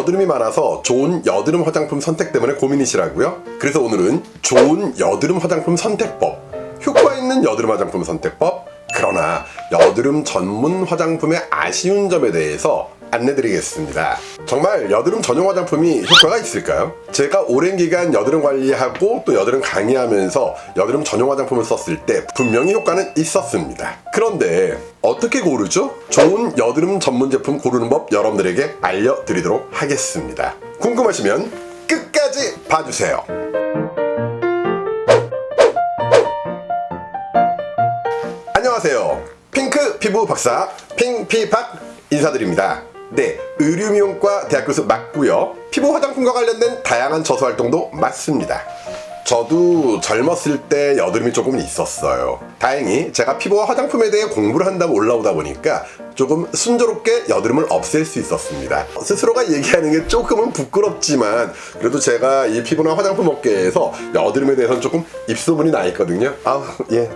여드름이 많아서 좋은 여드름 화장품 선택 때문에 고민이시라고요? 그래서 오늘은 좋은 여드름 화장품 선택법, 효과 있는 여드름 화장품 선택법, 그러나 여드름 전문 화장품의 아쉬운 점에 대해서 안내드리겠습니다. 정말 여드름 전용 화장품이 효과가 있을까요? 제가 오랜 기간 여드름 관리하고 또 여드름 강의하면서 여드름 전용 화장품을 썼을 때 분명히 효과는 있었습니다. 그런데 어떻게 고르죠? 좋은 여드름 전문 제품 고르는 법 여러분들에게 알려드리도록 하겠습니다. 궁금하시면 끝까지 봐주세요. 안녕하세요. 핑크 피부 박사 핑피박 인사드립니다. 네, 의류미용과 대학 교수 맞고요. 피부 화장품과 관련된 다양한 저서 활동도 맞습니다. 저도 젊었을 때 여드름이 조금 있었어요. 다행히 제가 피부와 화장품에 대해 공부를 한다고 올라오다 보니까 조금 순조롭게 여드름을 없앨 수 있었습니다. 스스로가 얘기하는 게 조금은 부끄럽지만 그래도 제가 이 피부나 화장품 업계에서 여드름에 대해서는 조금 입소문이 나 있거든요.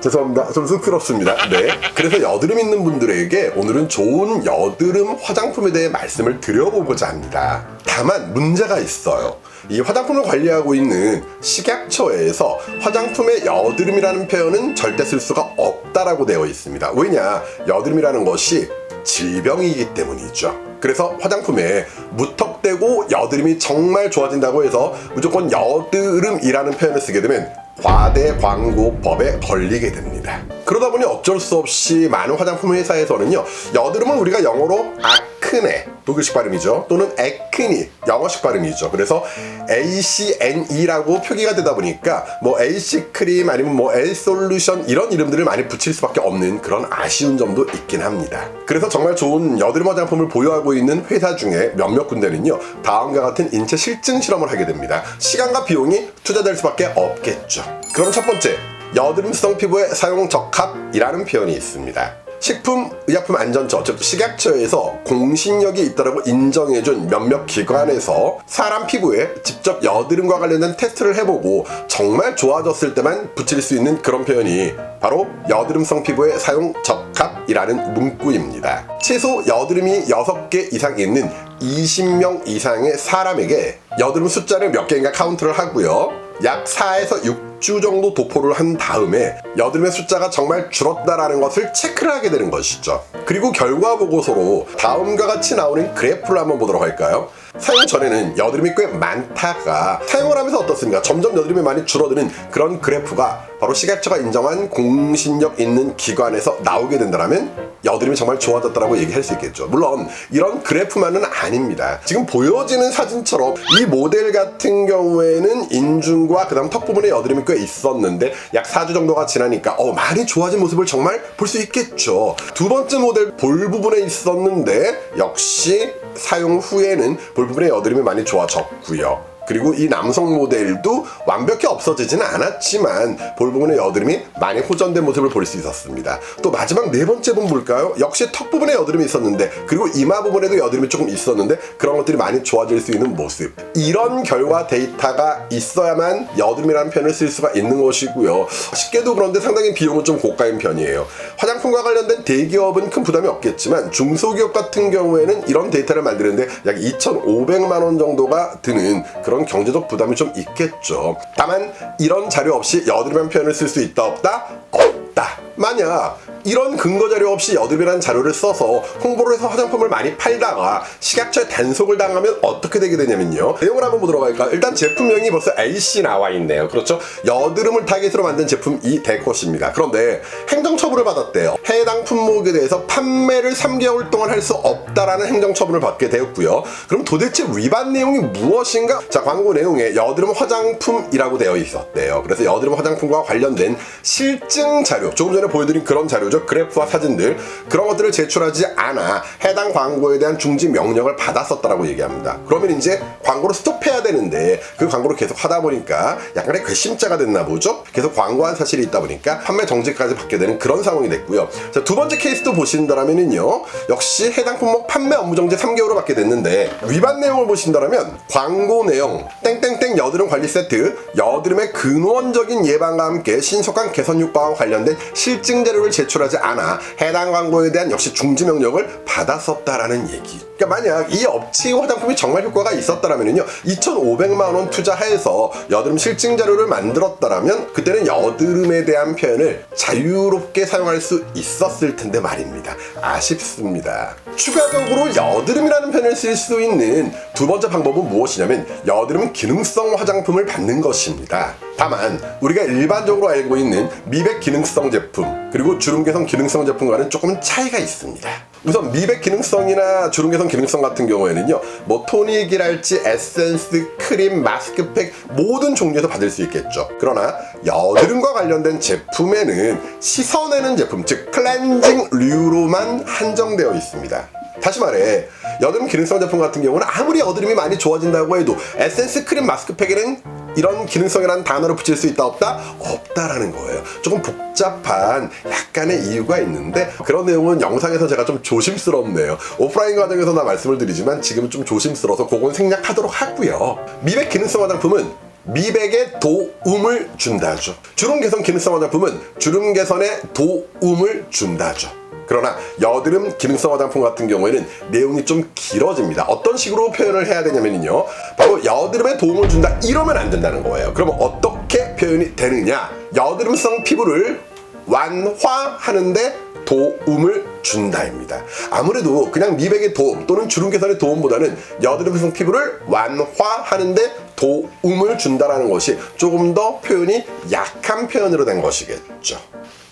죄송합니다. 좀 쑥스럽습니다. 네. 그래서 여드름 있는 분들에게 오늘은 좋은 여드름 화장품에 대해 말씀을 드려보고자 합니다. 다만 문제가 있어요. 이 화장품을 관리하고 있는 식약처에서 화장품의 여드름이라는 표현은 절대 쓸 수가 없다라고 되어 있습니다. 왜냐? 여드름이라는 것이 질병이기 때문이죠. 그래서 화장품에 무턱대고 여드름이 정말 좋아진다고 해서 무조건 여드름이라는 표현을 쓰게 되면 과대광고법에 걸리게 됩니다. 그러다 보니 어쩔 수 없이 많은 화장품 회사에서는요, 여드름은 우리가 영어로 아크네, 독일식 발음이죠, 또는 에크니, 영어식 발음이죠. 그래서 ACNE라고 표기가 되다 보니까 뭐 AC 크림 아니면 뭐 L 솔루션 이런 이름들을 많이 붙일 수밖에 없는 그런 아쉬운 점도 있긴 합니다. 그래서 정말 좋은 여드름 화장품을 보유하고 있는 회사 중에 몇몇 군데는요, 다음과 같은 인체 실증 실험을 하게 됩니다. 시간과 비용이 투자될 수밖에 없겠죠. 그럼 첫 번째, 여드름성 피부에 사용 적합이라는 표현이 있습니다. 식품의약품안전처, 즉 식약처에서 공신력이 있다고 인정해준 몇몇 기관에서 사람 피부에 직접 여드름과 관련된 테스트를 해보고 정말 좋아졌을 때만 붙일 수 있는 그런 표현이 바로 여드름성 피부에 사용 적합이라는 문구입니다. 최소 여드름이 6개 이상 있는 20명 이상의 사람에게 여드름 숫자를 몇 개인가 카운트를 하고요, 약 4에서 6주 정도 도포를 한 다음에 여드름의 숫자가 정말 줄었다라는 것을 체크를 하게 되는 것이죠. 그리고 결과 보고서로 다음과 같이 나오는 그래프를 한번 보도록 할까요? 사용 전에는 여드름이 꽤 많다가 사용을 하면서 어떻습니까? 점점 여드름이 많이 줄어드는 그런 그래프가 바로 식약처가 인정한 공신력 있는 기관에서 나오게 된다면 여드름이 정말 좋아졌다고 얘기할 수 있겠죠. 물론 이런 그래프만은 아닙니다. 지금 보여지는 사진처럼 이 모델 같은 경우에는 인중과 그 다음 턱 부분에 여드름이 꽤 있었는데 약 4주 정도가 지나니까 많이 좋아진 모습을 정말 볼 수 있겠죠. 두 번째 모델 볼 부분에 있었는데 역시 사용 후에는 볼 부분에 여드름이 많이 좋아졌고요. 그리고 이 남성 모델도 완벽히 없어지지는 않았지만 볼 부분의 여드름이 많이 호전된 모습을 볼 수 있었습니다. 또 마지막 네 번째 부분 볼까요? 역시 턱 부분에 여드름이 있었는데, 그리고 이마 부분에도 여드름이 조금 있었는데 그런 것들이 많이 좋아질 수 있는 모습, 이런 결과 데이터가 있어야만 여드름이라는 표현을 쓸 수가 있는 것이고요. 쉽게도 그런데 상당히 비용은 좀 고가인 편이에요. 화장품과 관련된 대기업은 큰 부담이 없겠지만 중소기업 같은 경우에는 이런 데이터를 만드는데 약 2,500만 원 정도가 드는 그런 경제적 부담이 좀 있겠죠. 다만 이런 자료 없이 여드름이라는 표현을 쓸 수 있다 없다? 없다. 만약 이런 근거 자료 없이 여드름이라는 자료를 써서 홍보를 해서 화장품을 많이 팔다가 식약처에 단속을 당하면 어떻게 되게 되냐면요, 내용을 한번 보도록 할까요? 일단 제품명이 벌써 AC 나와 있네요. 그렇죠? 여드름을 타깃으로 만든 제품이 될 것입니다. 그런데 행정처분을 받았대요. 해당 품목에 대해서 판매를 3개월 동안 할 수 없다라는 행정처분을 받게 되었고요. 그럼 도대체 위반 내용이 무엇인가? 자, 광고 내용에 여드름 화장품이라고 되어 있었대요. 그래서 여드름 화장품과 관련된 실증 자료, 조금 전에 보여드린 그런 자료죠. 그래프와 사진들, 그런 것들을 제출하지 않아 해당 광고에 대한 중지 명령을 받았었다라고 얘기합니다. 그러면 이제 광고를 스톱해야 되는데 그 광고를 계속 하다 보니까 약간의 괘씸죄가 됐나 보죠. 계속 광고한 사실이 있다 보니까 판매 정지까지 받게 되는 그런 상황이 됐고요. 자, 두 번째 케이스도 보신다면은요, 역시 해당 품목 판매 업무 정지 3개월을 받게 됐는데 위반 내용을 보신다면 광고 내용 땡땡땡 여드름 관리 세트, 여드름의 근원적인 예방과 함께 신속한 개선 효과와 관련된 실증 자료를 제출하지 않아 해당 광고에 대한 역시 중지 명령을 받았었다라는 얘기. 그러니까 만약 이 업체의 화장품이 정말 효과가 있었다면요 2,500만 원 투자해서 여드름 실증 자료를 만들었다라면 그때는 여드름에 대한 표현을 자유롭게 사용할 수 있었을 텐데 말입니다. 아쉽습니다. 추가적으로 여드름이라는 표현을 쓸 수 있는 두 번째 방법은 무엇이냐면 여드름 기능성 화장품을 받는 것입니다. 다만 우리가 일반적으로 알고 있는 미백 기능성 제품 그리고 주름 개선 기능성 제품과는 조금 차이가 있습니다. 우선 미백 기능성이나 주름 개선 기능성 같은 경우에는요 뭐 토닉이랄지 에센스, 크림, 마스크팩 모든 종류에서 받을 수 있겠죠. 그러나 여드름과 관련된 제품에는 씻어내는 제품 즉 클렌징류로만 한정되어 있습니다. 다시 말해 여드름 기능성 제품 같은 경우는 아무리 여드름이 많이 좋아진다고 해도 에센스, 크림, 마스크팩에는 이런 기능성이라는 단어를 붙일 수 있다 없다? 없다라는 거예요. 조금 복잡한 약간의 이유가 있는데 그런 내용은 영상에서 제가 좀 조심스럽네요. 오프라인 과정에서 나 말씀을 드리지만 지금은 좀 조심스러워서 그건 생략하도록 하고요. 미백 기능성 화장품은 미백에 도움을 준다죠. 주름 개선 기능성 화장품은 주름 개선에 도움을 준다죠. 그러나 여드름 기능성 화장품 같은 경우에는 내용이 좀 길어집니다. 어떤 식으로 표현을 해야 되냐면요 바로 여드름에 도움을 준다 이러면 안 된다는 거예요. 그러면 어떻게 표현이 되느냐, 여드름성 피부를 완화하는데 도움을 준다입니다. 아무래도 그냥 미백의 도움 또는 주름 개선의 도움보다는 여드름성 피부를 완화하는데 도움을 준다라는 것이 조금 더 표현이 약한 표현으로 된 것이겠죠.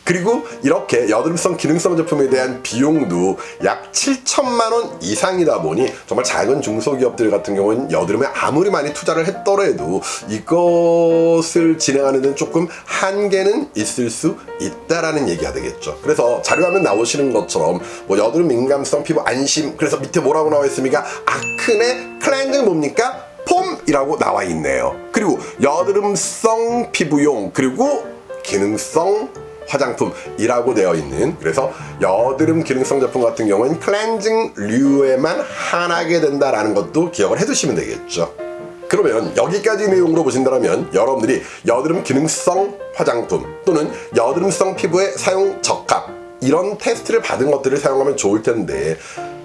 그리고 이렇게 여드름성 기능성 제품에 대한 비용도 약 7천만 원 이상이다 보니 정말 작은 중소기업들 같은 경우는 여드름에 아무리 많이 투자를 했더라도 이것을 진행하는 데는 조금 한계는 있을 수 있다라는 얘기가 되겠죠. 그래서 자료화면 나오시는 것처럼 뭐 여드름 민감성 피부 안심, 그래서 밑에 뭐라고 나와 있습니까? 아크네 클렌징 뭡니까? 폼이라고 나와 있네요. 그리고 여드름성 피부용 그리고 기능성 화장품이라고 되어 있는, 그래서 여드름 기능성 제품 같은 경우는 클렌징류에만 한하게 된다라는 것도 기억을 해두시면 되겠죠. 그러면 여기까지 내용으로 보신다면 여러분들이 여드름 기능성 화장품 또는 여드름성 피부의 사용 적합 이런 테스트를 받은 것들을 사용하면 좋을 텐데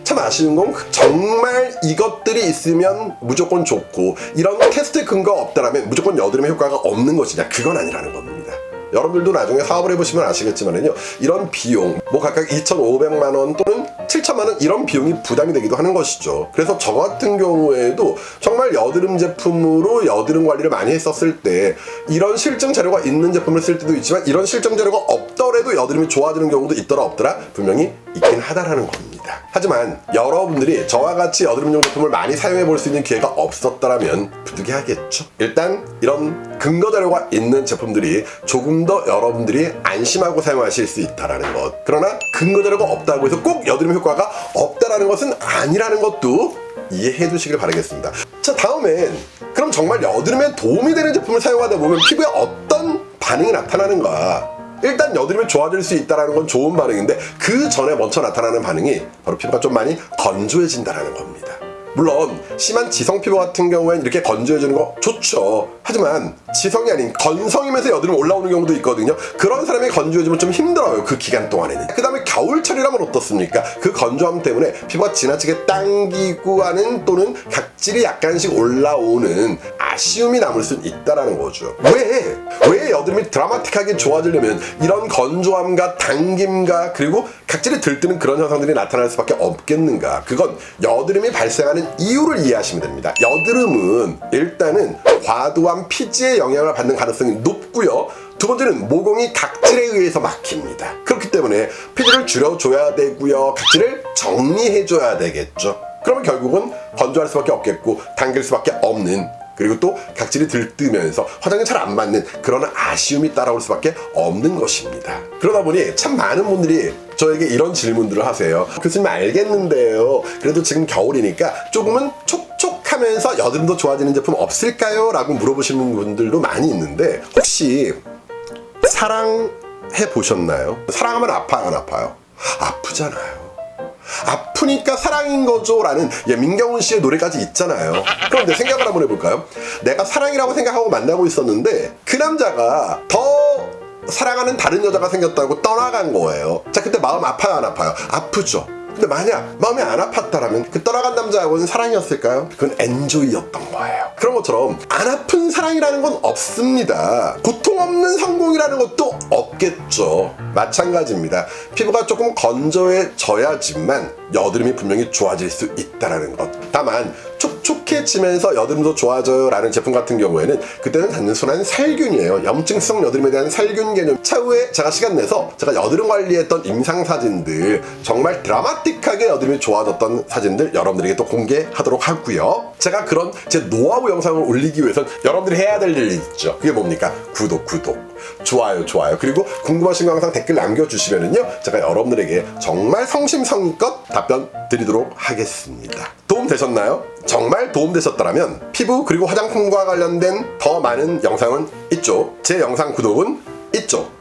참 아쉬운 건 정말 이것들이 있으면 무조건 좋고 이런 테스트 근거가 없다면 무조건 여드름에 효과가 없는 것이냐, 그건 아니라는 겁니다. 여러분들도 나중에 사업을 해보시면 아시겠지만요 이런 비용 뭐 각각 2,500만 원 또는 7천만 원 이런 비용이 부담이 되기도 하는 것이죠. 그래서 저 같은 경우에도 정말 여드름 제품으로 여드름 관리를 많이 했었을 때 이런 실증 자료가 있는 제품을 쓸 때도 있지만 이런 실증 자료가 없더라도 여드름이 좋아지는 경우도 있더라 없더라 분명히 있긴 하다라는 겁니다. 하지만 여러분들이 저와 같이 여드름용 제품을 많이 사용해 볼 수 있는 기회가 없었더라면 부득이하겠죠. 일단 이런 근거 자료가 있는 제품들이 조금 더 여러분들이 안심하고 사용하실 수 있다라는 것. 그러나 근거 자료가 없다고 해서 꼭 여드름 효과가 없다라는 것은 아니라는 것도 이해해 두시길 바라겠습니다. 자, 다음엔 그럼 정말 여드름에 도움이 되는 제품을 사용하다 보면 피부에 어떤 반응이 나타나는가? 일단 여드름이 좋아질 수 있다는 건 좋은 반응인데 그 전에 먼저 나타나는 반응이 바로 피부가 좀 많이 건조해진다는 겁니다. 물론 심한 지성 피부 같은 경우엔 이렇게 건조해지는 거 좋죠. 하지만 지성이 아닌 건성이면서 여드름 올라오는 경우도 있거든요. 그런 사람이 건조해지면 좀 힘들어요, 그 기간 동안에는. 그 다음에 겨울철이라면 어떻습니까? 그 건조함 때문에 피부가 지나치게 당기고 하는 또는 각질이 약간씩 올라오는 아쉬움이 남을 수 있다는 거죠. 왜 여드름이 드라마틱하게 좋아지려면 이런 건조함과 당김과 그리고 각질이 들뜨는 그런 현상들이 나타날 수밖에 없겠는가? 그건 여드름이 발생하는 이유를 이해하시면 됩니다. 여드름은 일단은 과도한 피지의 영향을 받는 가능성이 높고요. 두 번째는 모공이 각질에 의해서 막힙니다. 그렇기 때문에 피지를 줄여줘야 되고요. 각질을 정리해줘야 되겠죠. 그러면 결국은 건조할 수밖에 없겠고 당길 수밖에 없는, 그리고 또 각질이 들뜨면서 화장이 잘 안 맞는 그런 아쉬움이 따라올 수밖에 없는 것입니다. 그러다 보니 참 많은 분들이 저에게 이런 질문들을 하세요. 교수님 알겠는데요, 그래도 지금 겨울이니까 조금은 촉촉하면서 여드름도 좋아지는 제품 없을까요? 라고 물어보시는 분들도 많이 있는데 혹시 사랑해 보셨나요? 사랑하면 아파요, 안 아파요? 아프잖아요. 아프니까 사랑인 거죠 라는 민경훈 씨의 노래까지 있잖아요. 그런데 생각을 한번 해볼까요? 내가 사랑이라고 생각하고 만나고 있었는데 그 남자가 더 사랑하는 다른 여자가 생겼다고 떠나간 거예요. 자, 그때 마음 아파요, 안 아파요? 아프죠. 근데 만약 마음이 안 아팠다라면 그 떠나간 남자하고는 사랑이었을까요? 그건 엔조이였던 거예요. 그런 것처럼 안 아픈 사랑이라는 건 없습니다. 고통 없는 성공이라는 것도 없겠죠. 마찬가지입니다. 피부가 조금 건조해져야지만 여드름이 분명히 좋아질 수 있다는 것. 다만 촉촉해지면서 여드름도 좋아져요 라는 제품 같은 경우에는 그때는 단순한 살균이에요. 염증성 여드름에 대한 살균 개념. 차후에 제가 시간 내서 제가 여드름 관리했던 임상 사진들, 정말 드라마틱하게 여드름이 좋아졌던 사진들 여러분들에게 또 공개하도록 하고요. 제가 그런 제 노하우 영상을 올리기 위해선 여러분들이 해야 될 일이 있죠. 그게 뭡니까? 구독, 좋아요. 그리고 궁금하신 거 항상 댓글 남겨주시면은요, 제가 여러분들에게 정말 성심성의껏 답변 드리도록 하겠습니다. 도움 되셨나요? 정말 도움 되셨다면 피부 그리고 화장품과 관련된 더 많은 영상은 이쪽, 제 영상 구독은 이쪽,